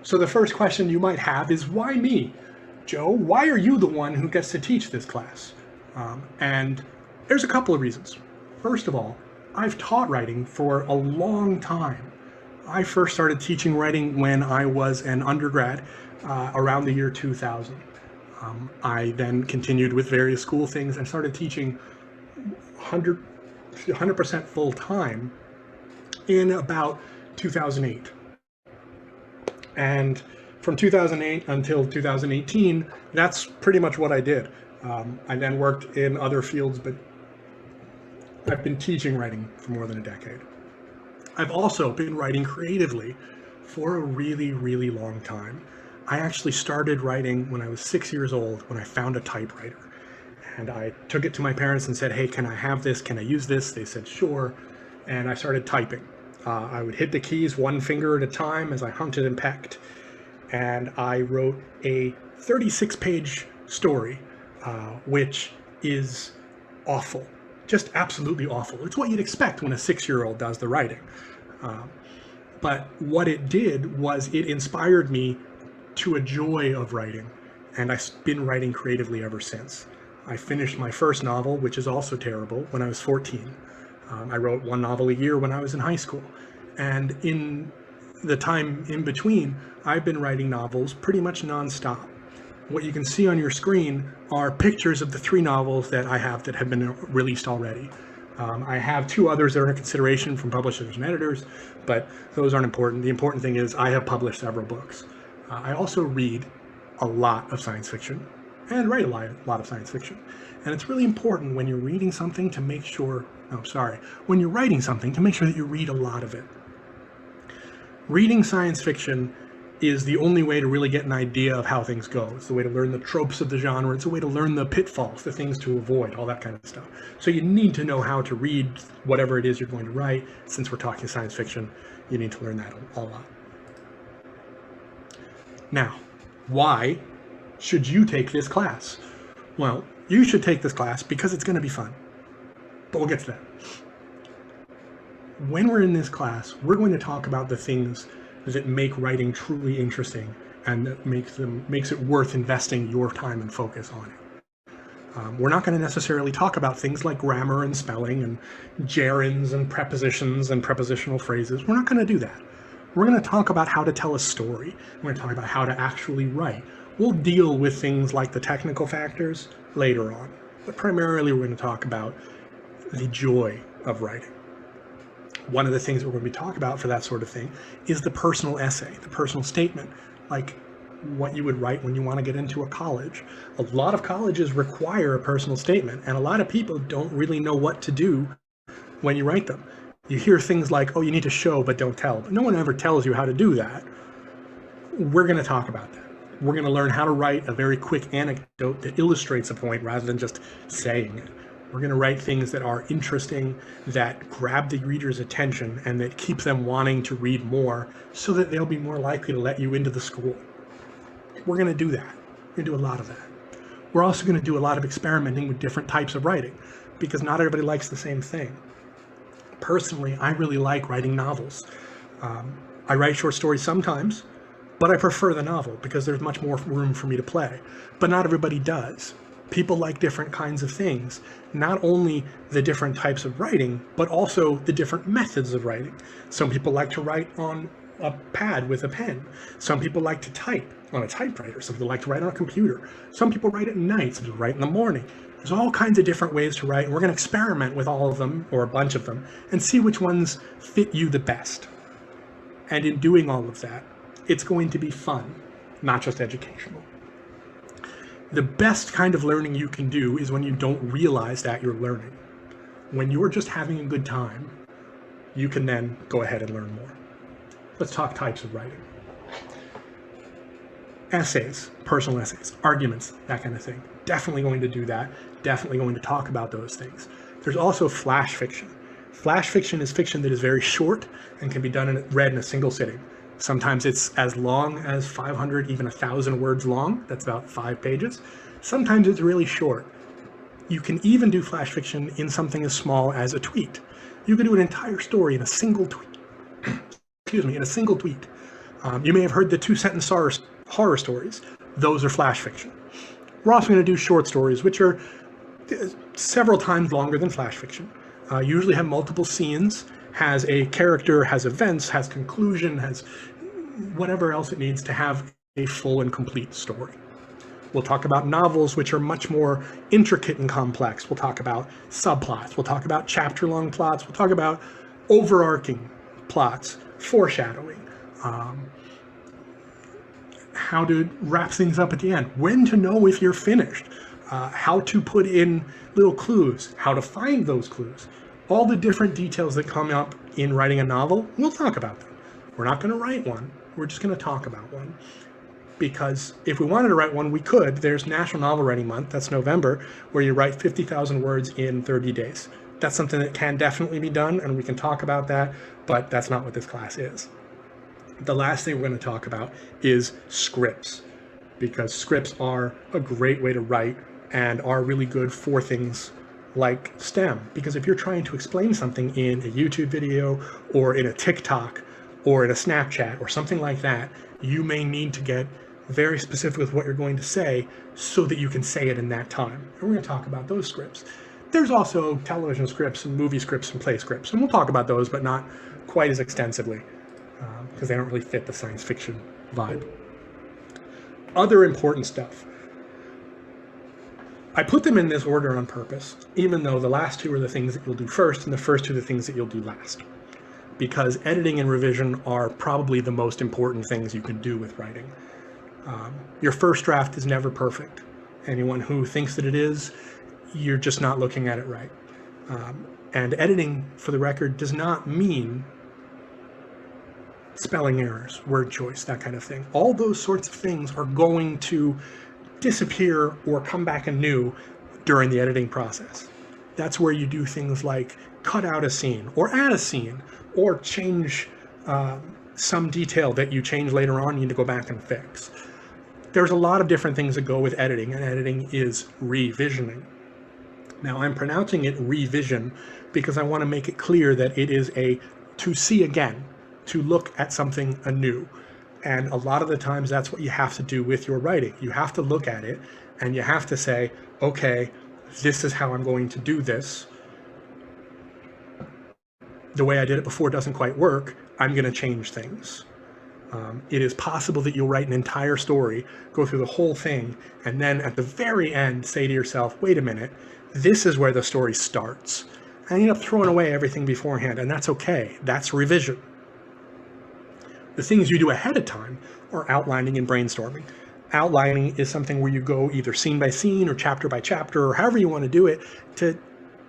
So the first question you might have is, why me? Joe, why are you the one who gets to teach this class? And there's a couple of reasons. First of all, I've taught writing for a long time. I first started teaching writing when I was an undergrad around the year 2000. I then continued with various school things and started teaching 100% full time in about 2008. And from 2008 until 2018, that's pretty much what I did. I then worked in other fields, but I've been teaching writing for more than a decade. I've also been writing creatively for a really, really long time. I actually started writing when I was 6 years old, when I found a typewriter. And I took it to my parents and said, hey, can I have this? Can I use this? They said, sure. And I started typing. I would hit the keys one finger at a time as I hunted and pecked. And I wrote a 36-page story, which is awful. Just absolutely awful. It's what you'd expect when a 6-year-old does the writing. But what it did was it inspired me to a joy of writing, and I've been writing creatively ever since. I finished my first novel, which is also terrible, when I was 14. I wrote one novel a year when I was in high school, and in the time in between, I've been writing novels pretty much nonstop. What you can see on your screen are pictures of the 3 novels that I have that have been released already. I have 2 others that are in consideration from publishers and editors, but those aren't important. The important thing is I have published several books. I also read a lot of science fiction and write a lot of science fiction. And it's really important when you're reading something to make sure, when you're writing something to make sure that you read a lot of it. Reading science fiction is the only way to really get an idea of how things go. It's the way to learn the tropes of the genre. It's a way to learn the pitfalls, the things to avoid, all that kind of stuff. So you need to know how to read whatever it is you're going to write. Since we're talking science fiction, you need to learn that a lot. Now, why should you take this class? Well, you should take this class because it's going to be fun. But we'll get to that. When we're in this class, we're going to talk about the things that make writing truly interesting and that makes it worth investing your time and focus on it. We're not going to necessarily talk about things like grammar and spelling and gerunds and prepositions and prepositional phrases. We're not going to do that. We're going to talk about how to tell a story. We're going to talk about how to actually write. We'll deal with things like the technical factors later on, but primarily we're going to talk about the joy of writing. One of the things we're going to be talking about for that sort of thing is the personal essay, the personal statement, like what you would write when you want to get into a college. A lot of colleges require a personal statement, and a lot of people don't really know what to do when you write them. You hear things like, oh, you need to show but don't tell. But no one ever tells you how to do that. We're going to talk about that. We're going to learn how to write a very quick anecdote that illustrates a point rather than just saying it. We're going to write things that are interesting, that grab the reader's attention, and that keep them wanting to read more so that they'll be more likely to let you into the school. We're going to do that. We're going to do a lot of that. We're also going to do a lot of experimenting with different types of writing because not everybody likes the same thing. Personally, I really like writing novels. I write short stories sometimes, but I prefer the novel because there's much more room for me to play. But not everybody does. People like different kinds of things, not only the different types of writing, but also the different methods of writing. Some people like to write on a pad with a pen. Some people like to type on a typewriter. Some people like to write on a computer. Some people write at night. Some people write in the morning. There's all kinds of different ways to write, and we're going to experiment with all of them, or a bunch of them, and see which ones fit you the best. And in doing all of that, it's going to be fun, not just educational. The best kind of learning you can do is when you don't realize that you're learning. When you're just having a good time, you can then go ahead and learn more. Let's talk types of writing. Essays, personal essays, arguments, that kind of thing. Definitely going to do that. Definitely going to talk about those things. There's also flash fiction. Flash fiction is fiction that is very short and can be read in a single sitting. Sometimes it's as long as 500, even 1,000 words long. That's about 5 pages. Sometimes it's really short. You can even do flash fiction in something as small as a tweet. You can do an entire story in a single tweet. Excuse me, in a single tweet. You may have heard the two-sentence horror stories. Those are flash fiction. We're also going to do short stories, which are several times longer than flash fiction. Usually have multiple scenes, has a character, has events, has conclusion, has whatever else it needs to have a full and complete story. We'll talk about novels, which are much more intricate and complex. We'll talk about subplots. We'll talk about chapter-long plots. We'll talk about overarching plots, foreshadowing, how to wrap things up at the end, when to know if you're finished, how to put in little clues, how to find those clues. All the different details that come up in writing a novel, we'll talk about them. We're not going to write one. We're just going to talk about one. Because if we wanted to write one, we could. There's National Novel Writing Month, that's November, where you write 50,000 words in 30 days. That's something that can definitely be done, and we can talk about that, but that's not what this class is. The last thing we're going to talk about is scripts, because scripts are a great way to write and are really good for things like STEM. Because if you're trying to explain something in a YouTube video or in a TikTok or in a Snapchat or something like that, you may need to get very specific with what you're going to say so that you can say it in that time. And we're going to talk about those scripts. There's also television scripts and movie scripts and play scripts, and we'll talk about those, but not quite as extensively because they don't really fit the science fiction vibe. Other important stuff. I put them in this order on purpose, even though the last two are the things that you'll do first and the first two are the things that you'll do last. Because editing and revision are probably the most important things you can do with writing. Your first draft is never perfect. Anyone who thinks that it is, you're just not looking at it right. And editing, for the record, does not mean spelling errors, word choice, that kind of thing. All those sorts of things are going to disappear or come back anew during the editing process. That's where you do things like cut out a scene or add a scene or change some detail that you change later on, you need to go back and fix. There's a lot of different things that go with editing, and editing is revisioning. Now, I'm pronouncing it revision because I want to make it clear that it is a to see again, to look at something anew. And a lot of the times that's what you have to do with your writing. You have to look at it and you have to say, okay, this is how I'm going to do this. The way I did it before doesn't quite work. I'm going to change things. It is possible that you'll write an entire story, go through the whole thing, and then at the very end say to yourself, wait a minute, this is where the story starts. And you end up throwing away everything beforehand, and that's okay. That's revision. The things you do ahead of time are outlining and brainstorming. Outlining is something where you go either scene by scene or chapter by chapter or however you want to do it to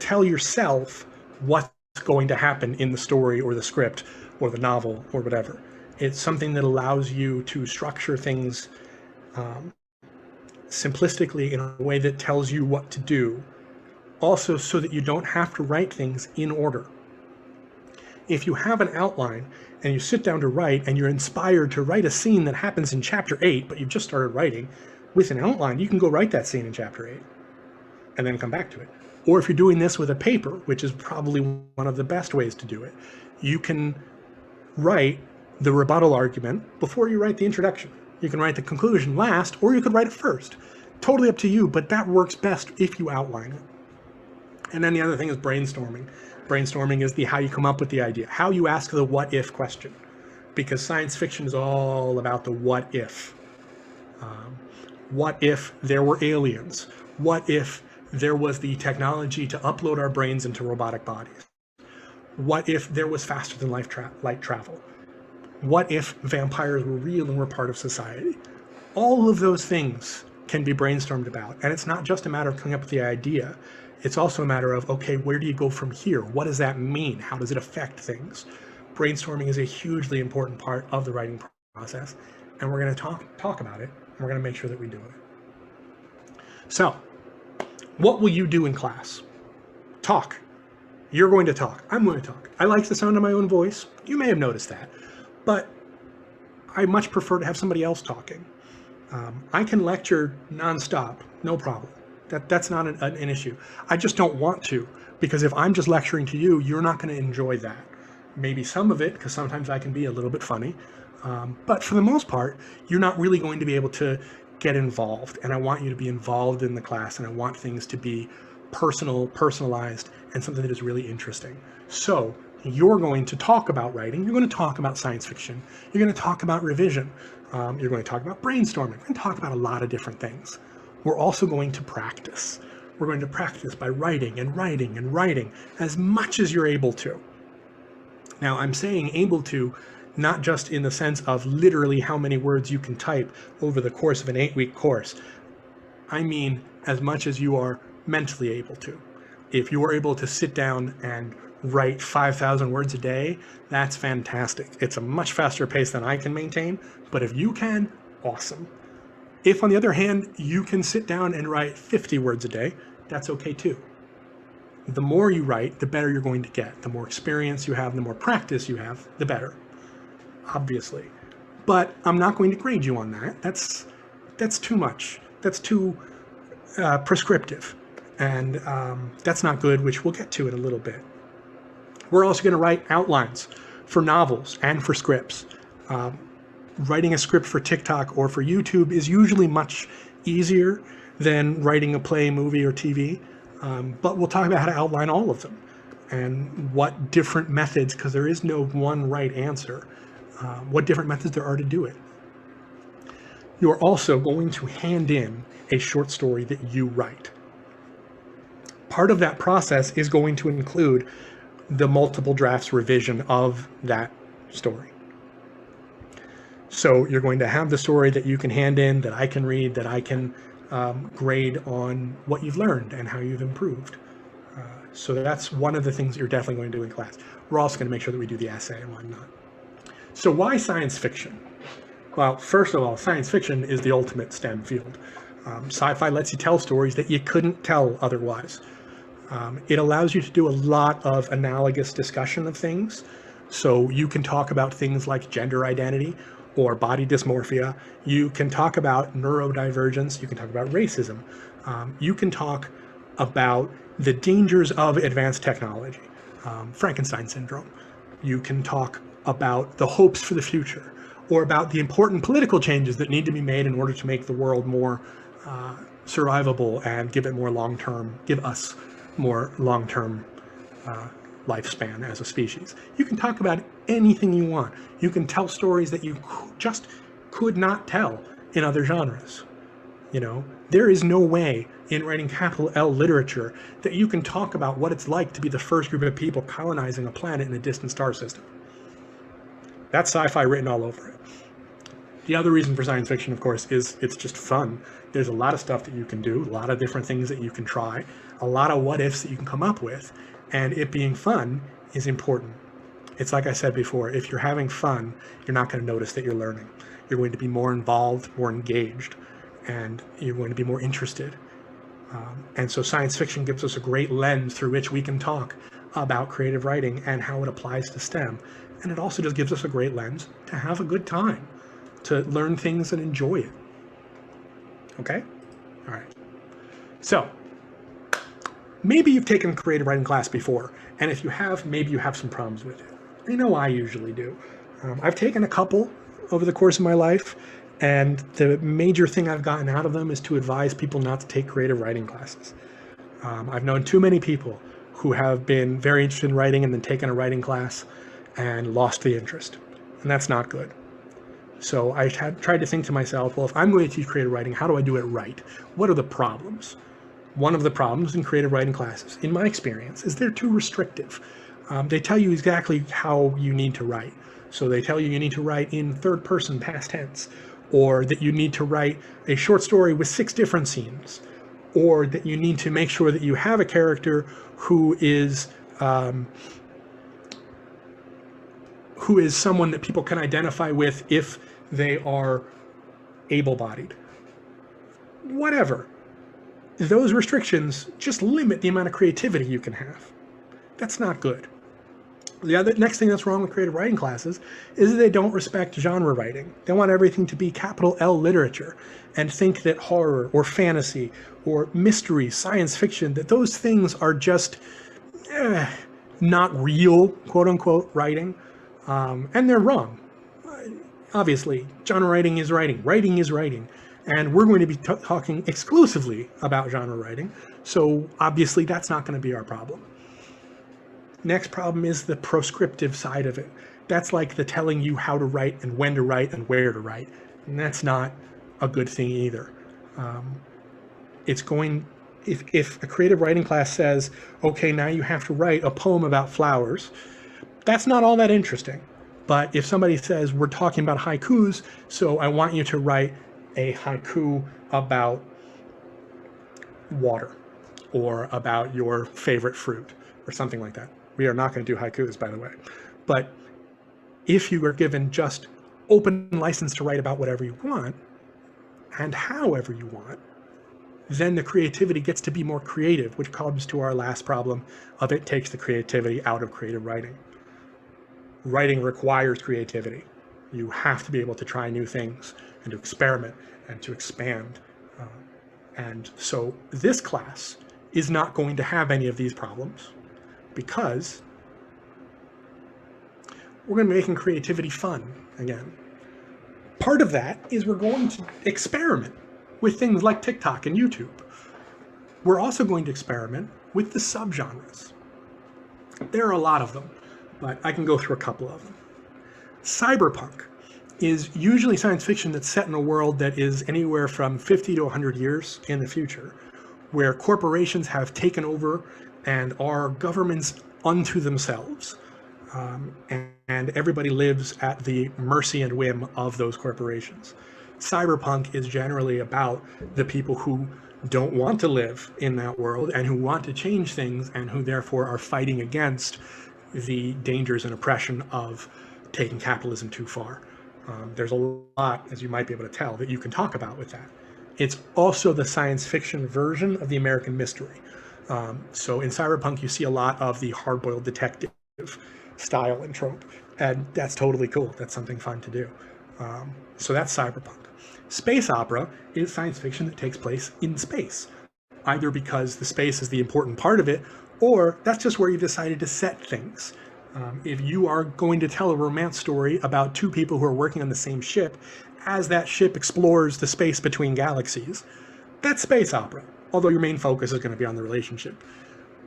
tell yourself what's going to happen in the story or the script or the novel or whatever. It's something that allows you to structure things simplistically in a way that tells you what to do. Also, so that you don't have to write things in order. If you have an outline and you sit down to write and you're inspired to write a scene that happens in chapter 8, but you've just started writing, with an outline, you can go write that scene in chapter 8 and then come back to it. Or if you're doing this with a paper, which is probably one of the best ways to do it, you can write the rebuttal argument before you write the introduction. You can write the conclusion last, or you could write it first. Totally up to you, but that works best if you outline it. And then the other thing is brainstorming. Brainstorming is how you come up with the idea, how you ask the what if question, because science fiction is all about the what if. What if there were aliens? What if there was the technology to upload our brains into robotic bodies? What if there was faster than light travel? What if vampires were real and were part of society? All of those things can be brainstormed about. And it's not just a matter of coming up with the idea. It's also a matter of, okay, where do you go from here? What does that mean? How does it affect things? Brainstorming is a hugely important part of the writing process. And we're going to talk about it. And we're going to make sure that we do it. So, what will you do in class? Talk. You're going to talk. I'm going to talk. I like the sound of my own voice. You may have noticed that. But I much prefer to have somebody else talking. I can lecture nonstop, no problem. That's not an issue. I just don't want to, because if I'm just lecturing to you, you're not going to enjoy that. Maybe some of it, because sometimes I can be a little bit funny, But for the most part, you're not really going to be able to get involved. And I want you to be involved in the class, and I want things to be personalized, and something that is really interesting. So you're going to talk about writing. You're going to talk about science fiction. You're going to talk about revision. You're going to talk about brainstorming. We're going to talk about a lot of different things. We're also going to practice. We're going to practice by writing and writing and writing as much as you're able to. Now, I'm saying able to, not just in the sense of literally how many words you can type over the course of an 8-week course. I mean as much as you are mentally able to. If you are able to sit down and write 5,000 words a day, that's fantastic. It's a much faster pace than I can maintain, but if you can, awesome. If, on the other hand, you can sit down and write 50 words a day, that's okay too. The more you write, the better you're going to get. The more experience you have, the more practice you have, the better, obviously. But I'm not going to grade you on that. That's too much. That's too prescriptive. And that's not good, which we'll get to in a little bit. We're also going to write outlines for novels and for scripts. Writing a script for TikTok or for YouTube is usually much easier than writing a play, movie, or TV. But we'll talk about how to outline all of them and what different methods, because there is no one right answer, what different methods there are to do it. You're also going to hand in a short story that you write. Part of that process is going to include the multiple drafts revision of that story. So you're going to have the story that you can hand in, that I can read, that I can grade on what you've learned and how you've improved. So that's one of the things that you're definitely going to do in class. We're also going to make sure that we do the essay and whatnot. So why science fiction? Well, first of all, science fiction is the ultimate STEM field. Sci-fi lets you tell stories that you couldn't tell otherwise. It allows you to do a lot of analogous discussion of things. So you can talk about things like gender identity or body dysmorphia. You can talk about neurodivergence. You can talk about racism. You can talk about the dangers of advanced technology, Frankenstein syndrome. You can talk about the hopes for the future, or about the important political changes that need to be made in order to make the world more survivable and give us more long-term lifespan as a species. You can talk about anything you want. You can tell stories that you just could not tell in other genres. You know, there is no way in writing capital L literature that you can talk about what it's like to be the first group of people colonizing a planet in a distant star system. That's sci-fi written all over it. The other reason for science fiction, of course, is it's just fun. There's a lot of stuff that you can do, a lot of different things that you can try, a lot of what ifs that you can come up with, and it being fun is important. It's like I said before, if you're having fun, you're not going to notice that you're learning. You're going to be more involved, more engaged, and you're going to be more interested. And so science fiction gives us a great lens through which we can talk about creative writing and how it applies to STEM. And it also just gives us a great lens to have a good time, to learn things and enjoy it. Okay? All right. So maybe you've taken a creative writing class before, and if you have, maybe you have some problems with it. I know I usually do. I've taken a couple over the course of my life, and the major thing I've gotten out of them is to advise people not to take creative writing classes. I've known too many people who have been very interested in writing and then taken a writing class and lost the interest, and that's not good. So I tried to think to myself, well, if I'm going to teach creative writing, how do I do it right? What are the problems? One of the problems in creative writing classes, in my experience, is they're too restrictive. They tell you exactly how you need to write. So they tell you need to write in third person past tense, or that you need to write a short story with 6 different scenes, or that you need to make sure that you have a character who is someone that people can identify with if they are able-bodied. Whatever. Those restrictions just limit the amount of creativity you can have. That's not good. The next thing that's wrong with creative writing classes is that they don't respect genre writing. They want everything to be capital L literature and think that horror or fantasy or mystery, science fiction, that those things are just not real, quote unquote, writing. And they're wrong. Obviously, genre writing is writing. Writing is writing. And we're going to be talking exclusively about genre writing. So obviously that's not going to be our problem. Next problem is the proscriptive side of it. That's like the telling you how to write and when to write and where to write. And that's not a good thing either. If a creative writing class says, okay, now you have to write a poem about flowers, that's not all that interesting. But if somebody says, we're talking about haikus, so I want you to write a haiku about water or about your favorite fruit or something like that. We are not going to do haikus, by the way. But if you are given just open license to write about whatever you want and however you want, then the creativity gets to be more creative, which comes to our last problem of it takes the creativity out of creative writing. Writing requires creativity. You have to be able to try new things and to experiment and to expand. And so this class is not going to have any of these problems because we're going to be making creativity fun again. Part of that is we're going to experiment with things like TikTok and YouTube. We're also going to experiment with the subgenres. There are a lot of them, but I can go through a couple of them. Cyberpunk is usually science fiction that's set in a world that is anywhere from 50 to 100 years in the future, where corporations have taken over and are governments unto themselves. And everybody lives at the mercy and whim of those corporations. Cyberpunk is generally about the people who don't want to live in that world and who want to change things and who therefore are fighting against the dangers and oppression of taking capitalism too far. There's a lot, as you might be able to tell, that you can talk about with that. It's also the science fiction version of the American mystery. So in Cyberpunk, you see a lot of the hard-boiled detective style and trope, and that's totally cool. That's something fun to do. So that's Cyberpunk. Space opera is science fiction that takes place in space, either because the space is the important part of it, or that's just where you decided to set things. If you are going to tell a romance story about two people who are working on the same ship, as that ship explores the space between galaxies, that's space opera, although your main focus is going to be on the relationship.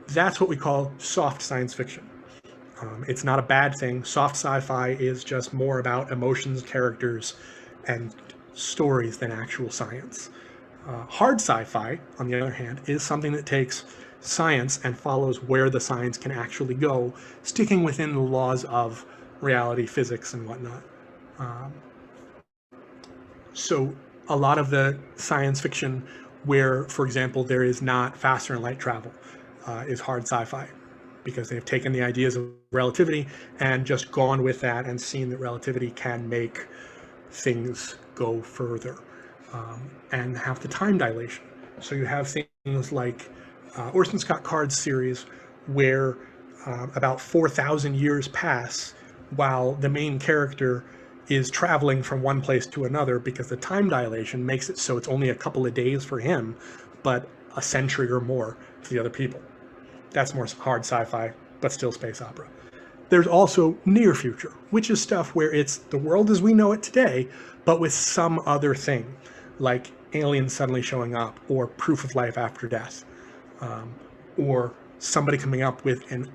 That's what we call soft science fiction. It's not a bad thing. Soft sci-fi is just more about emotions, characters, and stories than actual science. Hard sci-fi, on the other hand, is something that takes science and follows where the science can actually go, sticking within the laws of reality, physics, and whatnot. So a lot of the science fiction where, for example, there is not faster than light travel is hard sci-fi, because they've taken the ideas of relativity and just gone with that and seen that relativity can make things go further and have the time dilation. So you have things like Orson Scott Card's series where about 4,000 years pass while the main character is traveling from one place to another, because the time dilation makes it so it's only a couple of days for him, but a century or more for the other people. That's more hard sci-fi, but still space opera. There's also near future, which is stuff where it's the world as we know it today, but with some other thing, like aliens suddenly showing up, or proof of life after death, or somebody coming up with an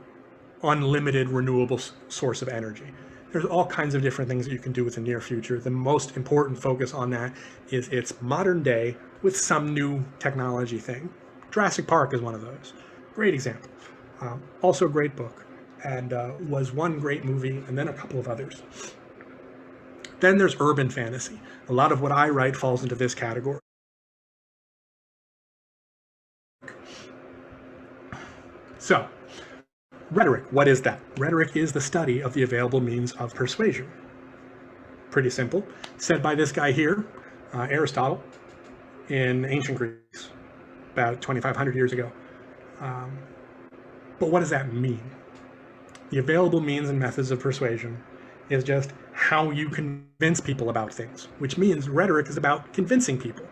unlimited renewable source of energy. There's all kinds of different things that you can do with the near future. The most important focus on that is it's modern day with some new technology thing. Jurassic Park is one of those. Great example. Also a great book, and was one great movie and then a couple of others. Then there's urban fantasy. A lot of what I write falls into this category. So, rhetoric, what is that? Rhetoric is the study of the available means of persuasion. Pretty simple. Said by this guy here, Aristotle, in ancient Greece, about 2,500 years ago. But what does that mean? The available means and methods of persuasion is just how you convince people about things, which means rhetoric is about convincing people.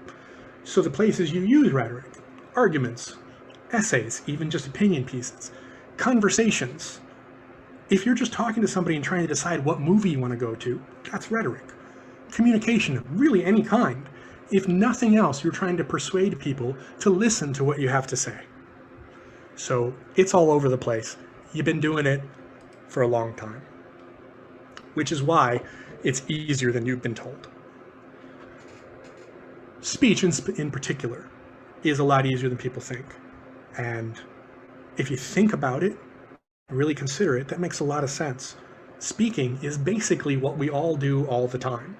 So the places you use rhetoric: arguments, essays, even just opinion pieces, conversations. If you're just talking to somebody and trying to decide what movie you want to go to, that's rhetoric. communication of really any kind. If nothing else, you're trying to persuade people to listen to what you have to say. So it's all over the place. You've been doing it for a long time, which is why it's easier than you've been told. Speech in particular is a lot easier than people think. And if you think about it, really consider it, that makes a lot of sense. Speaking is basically what we all do all the time.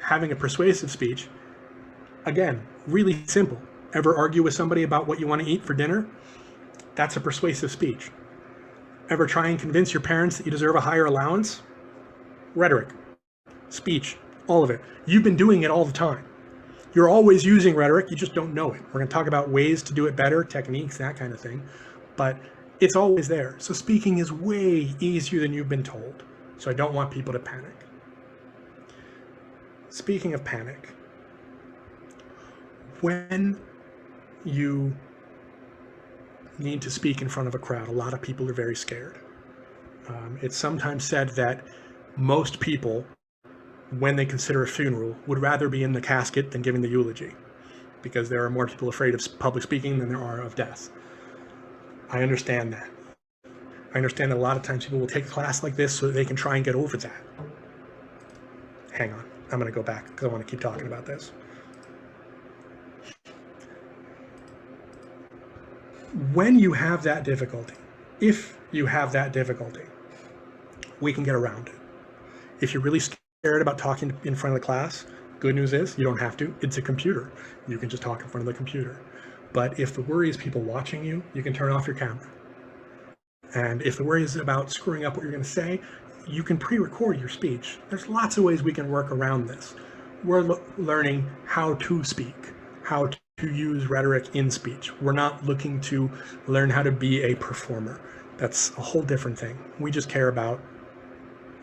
Having a persuasive speech, again, really simple. Ever argue with somebody about what you want to eat for dinner? That's a persuasive speech. Ever try and convince your parents that you deserve a higher allowance? Rhetoric, speech, all of it. You've been doing it all the time. You're always using rhetoric, you just don't know it. We're going to talk about ways to do it better, techniques, that kind of thing. But it's always there. So speaking is way easier than you've been told. So I don't want people to panic. Speaking of panic, when you need to speak in front of a crowd, a lot of people are very scared. It's sometimes said that most people, when they consider a funeral, would rather be in the casket than giving the eulogy, because there are more people afraid of public speaking than there are of death. I understand that. I understand that a lot of times people will take a class like this so that they can try and get over that. Hang on, I'm going to go back because I want to keep talking about this. When you have that difficulty, if you have that difficulty, we can get around it. If you're really scared about talking in front of the class, good news is you don't have to. It's a computer. You can just talk in front of the computer. But if the worry is people watching you, you can turn off your camera. And if the worry is about screwing up what you're going to say, you can pre-record your speech. There's lots of ways we can work around this. We're learning how to speak, how to use rhetoric in speech. We're not looking to learn how to be a performer. That's a whole different thing. We just care about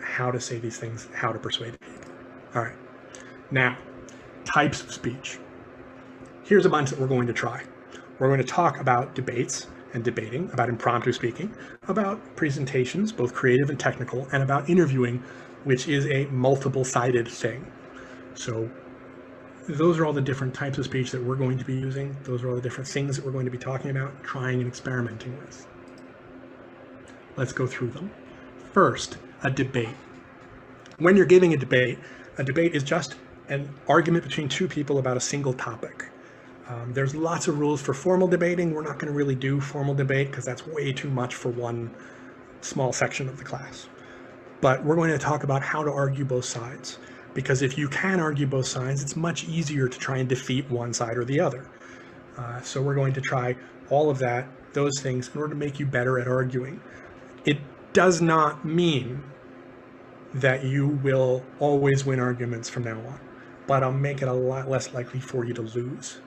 how to say these things, how to persuade people. All right. Now, types of speech. Here's a bunch that we're going to try. We're going to talk about debates and debating, about impromptu speaking, about presentations, both creative and technical, and about interviewing, which is a multiple-sided thing. So those are all the different types of speech that we're going to be using. Those are all the different things that we're going to be talking about, trying and experimenting with. Let's go through them. First, a debate. When you're giving a debate is just an argument between two people about a single topic. There's lots of rules for formal debating. We're not going to really do formal debate because that's way too much for one small section of the class. But we're going to talk about how to argue both sides. Because if you can argue both sides, it's much easier to try and defeat one side or the other. So we're going to try all of that, those things, in order to make you better at arguing. It does not mean that you will always win arguments from now on, but I'll make it a lot less likely for you to lose.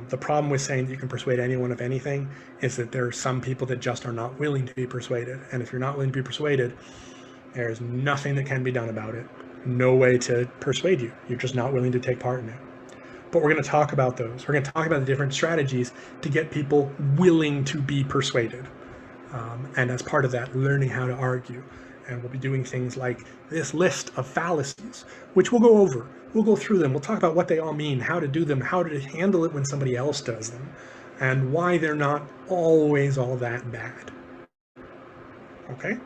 The problem with saying that you can persuade anyone of anything is that there are some people that just are not willing to be persuaded. And if you're not willing to be persuaded, there's nothing that can be done about it. No way to persuade you. You're just not willing to take part in it. But we're going to talk about those. We're going to talk about the different strategies to get people willing to be persuaded. And as part of that, learning how to argue. And we'll be doing things like this list of fallacies, which we'll go over. We'll go through them. We'll talk about what they all mean, how to do them, how to handle it when somebody else does them, and why they're not always all that bad. Okay?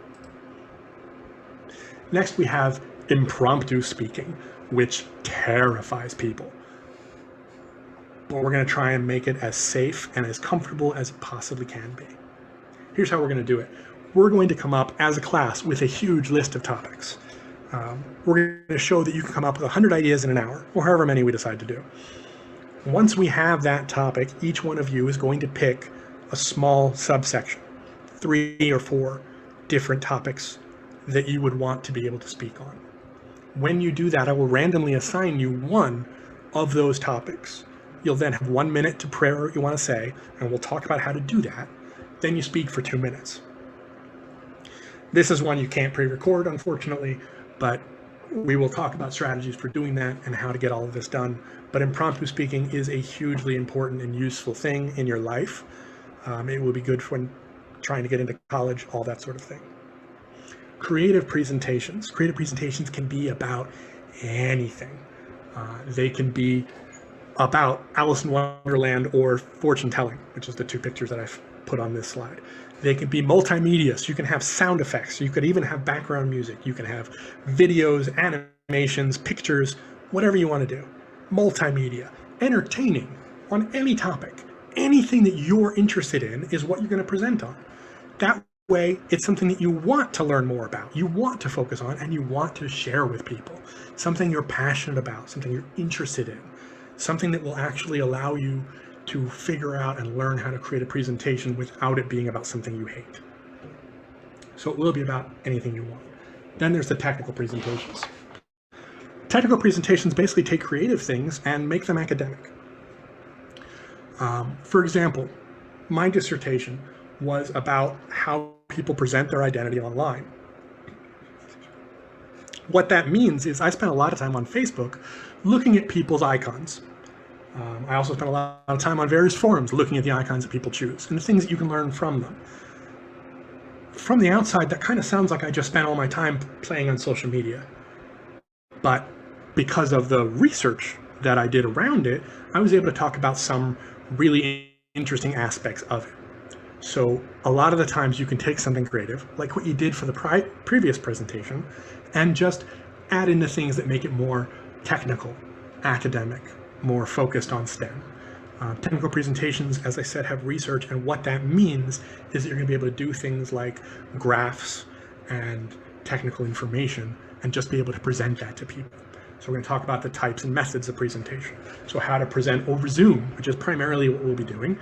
Next, we have impromptu speaking, which terrifies people. But we're going to try and make it as safe and as comfortable as it possibly can be. Here's how we're going to do it. We're going to come up as a class with a huge list of topics. We're going to show that you can come up with 100 ideas in an hour, or however many we decide to do. Once we have that topic, each one of you is going to pick a small subsection, 3 or 4 different topics that you would want to be able to speak on. When you do that, I will randomly assign you one of those topics. You'll then have 1 minute to prepare what you want to say, and we'll talk about how to do that. Then you speak for 2 minutes. This is one you can't pre-record, unfortunately, but we will talk about strategies for doing that and how to get all of this done. But impromptu speaking is a hugely important and useful thing in your life. It will be good when trying to get into college, all that sort of thing. Creative presentations. Creative presentations can be about anything. They can be about Alice in Wonderland or fortune telling, which is the two pictures that I've put on this slide. They can be multimedia, so you can have sound effects, you could even have background music, you can have videos, animations, pictures, whatever you want to do. Multimedia, entertaining on any topic. Anything that you're interested in is what you're going to present on. That way, it's something that you want to learn more about, you want to focus on, and you want to share with people. Something you're passionate about, something you're interested in, something that will actually allow you to figure out and learn how to create a presentation without it being about something you hate. So it will be about anything you want. Then there's the technical presentations. Technical presentations basically take creative things and make them academic. For example, my dissertation was about how people present their identity online. What that means is I spent a lot of time on Facebook looking at people's icons. I also spent a lot of time on various forums looking at the icons that people choose and the things that you can learn from them. From the outside, that kind of sounds like I just spent all my time playing on social media. But because of the research that I did around it, I was able to talk about some really interesting aspects of it. So a lot of the times you can take something creative, like what you did for the previous presentation, and just add in the things that make it more technical, academic, more focused on STEM. Technical presentations, as I said, have research, and what that means is that you're going to be able to do things like graphs and technical information and just be able to present that to people. So we're going to talk about the types and methods of presentation. So how to present over Zoom, which is primarily what we'll be doing,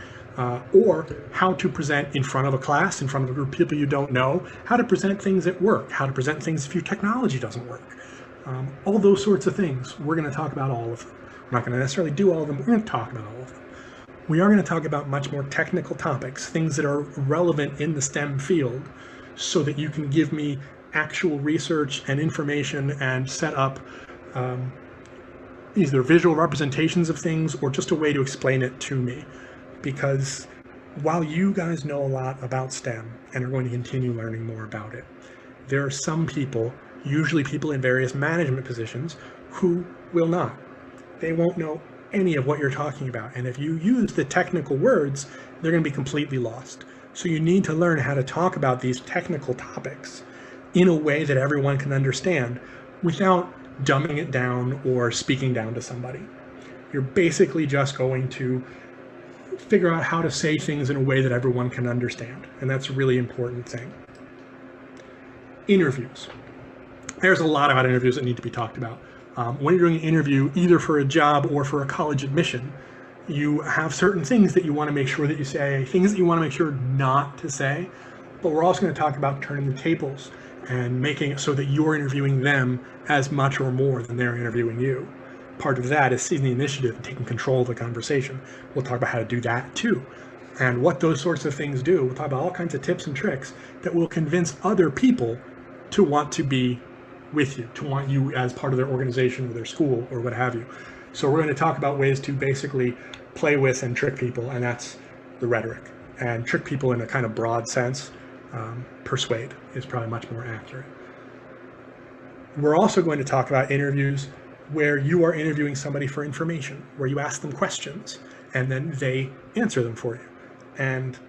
or how to present in front of a class, in front of a group of people you don't know, how to present things at work, how to present things if your technology doesn't work. All those sorts of things, we're going to talk about all of them. We're not going to necessarily do all of them, but we're going to talk about all of them. We are going to talk about much more technical topics, things that are relevant in the STEM field, so that you can give me actual research and information and set up either visual representations of things or just a way to explain it to me. Because while you guys know a lot about STEM and are going to continue learning more about it, there are some people, usually people in various management positions, who will not. They won't know any of what you're talking about. And if you use the technical words, they're going to be completely lost. So you need to learn how to talk about these technical topics in a way that everyone can understand without dumbing it down or speaking down to somebody. You're basically just going to figure out how to say things in a way that everyone can understand. And that's a really important thing. Interviews. There's a lot about interviews that need to be talked about. When you're doing an interview, either for a job or for a college admission, you have certain things that you want to make sure that you say, things that you want to make sure not to say. But we're also going to talk about turning the tables and making it so that you're interviewing them as much or more than they're interviewing you. Part of that is seizing the initiative and taking control of the conversation. We'll talk about how to do that too. And what those sorts of things do. We'll talk about all kinds of tips and tricks that will convince other people to want to be with you, to want you as part of their organization or their school or what have you. So we're going to talk about ways to basically play with and trick people, and that's the rhetoric. And trick people in a kind of broad sense. Persuade is probably much more accurate. We're also going to talk about interviews where you are interviewing somebody for information, where you ask them questions and then they answer them for you. And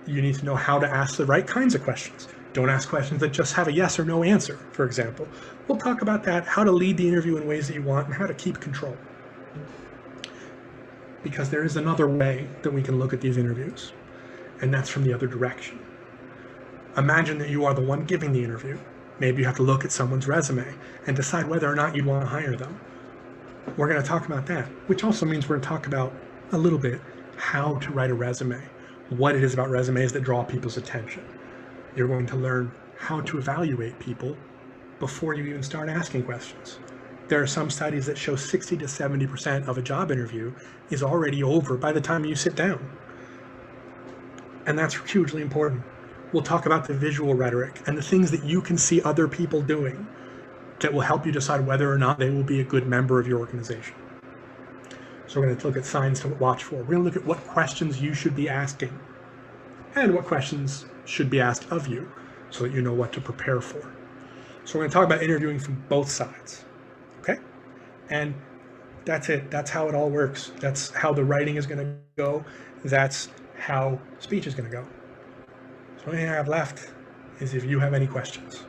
you need to know how to ask the right kinds of questions. Don't ask questions that just have a yes or no answer, for example. We'll talk about that, how to lead the interview in ways that you want and how to keep control. Because there is another way that we can look at these interviews, and that's from the other direction. Imagine that you are the one giving the interview. Maybe you have to look at someone's resume and decide whether or not you'd want to hire them. We're going to talk about that, which also means we're going to talk about a little bit how to write a resume, what it is about resumes that draw people's attention. You're going to learn how to evaluate people before you even start asking questions. There are some studies that show 60 to 70% of a job interview is already over by the time you sit down. And that's hugely important. We'll talk about the visual rhetoric and the things that you can see other people doing that will help you decide whether or not they will be a good member of your organization. So we're going to look at signs to watch for. We're going to look at what questions you should be asking and what questions should be asked of you so that you know what to prepare for. So we're going to talk about interviewing from both sides. Okay? And that's it. That's how it all works. That's how the writing is going to go. That's how speech is going to go. So the only thing I have left is if you have any questions.